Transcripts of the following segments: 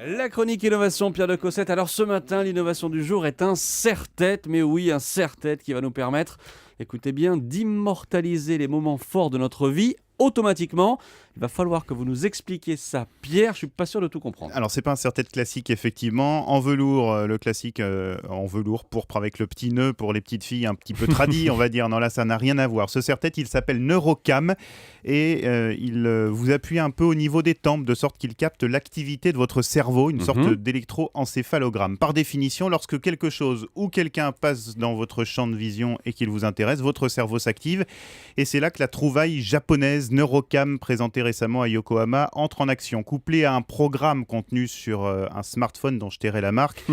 La chronique innovation, Pierre de Cossette. Alors ce matin, l'innovation du jour est un serre-tête, mais oui, un serre-tête qui va nous permettre, écoutez bien, d'immortaliser les moments forts de notre vie automatiquement. Il va falloir que vous nous expliquiez ça, Pierre. Je suis pas sûr de tout comprendre. Alors, c'est pas un serre-tête classique, effectivement. En velours, le classique en velours pourpre avec le petit nœud pour les petites filles, un petit peu tradit, on va dire. Non, là, ça n'a rien à voir. Ce serre-tête, il s'appelle Neurocam et il vous appuie un peu au niveau des tempes, de sorte qu'il capte l'activité de votre cerveau, une sorte d'électroencéphalogramme. Par définition, lorsque quelque chose ou quelqu'un passe dans votre champ de vision et qu'il vous intéresse, votre cerveau s'active. Et c'est là que la trouvaille japonaise Neurocam, présentée récemment à Yokohama, entre en action. Couplé à un programme contenu sur un smartphone dont je tairai la marque,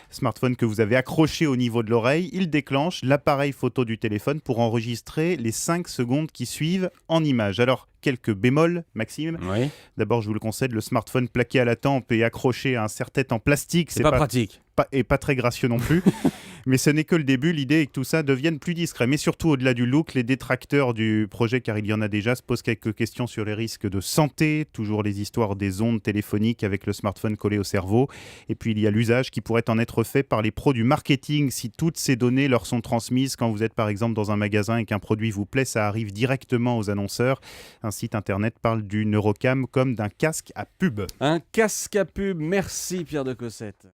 smartphone que vous avez accroché au niveau de l'oreille, il déclenche l'appareil photo du téléphone pour enregistrer les 5 secondes qui suivent en images. Alors, quelques bémols, Maxime. Oui. D'abord, je vous le concède, le smartphone plaqué à la tempe et accroché à un serre-tête en plastique, C'est pas pratique. et pas très gracieux non plus. Mais ce n'est que le début. L'idée est que tout ça devienne plus discret. Mais surtout, au-delà du look, les détracteurs du projet, car il y en a déjà, se posent quelques questions sur les risques de santé. Toujours les histoires des ondes téléphoniques avec le smartphone collé au cerveau. Et puis, il y a l'usage qui pourrait en être fait par les pros du marketing. Si toutes ces données leur sont transmises, quand vous êtes par exemple dans un magasin et qu'un produit vous plaît, ça arrive directement aux annonceurs. Un site internet parle du Neurocam comme d'un casque à pub. Un casque à pub. Merci, Pierre de Cossette.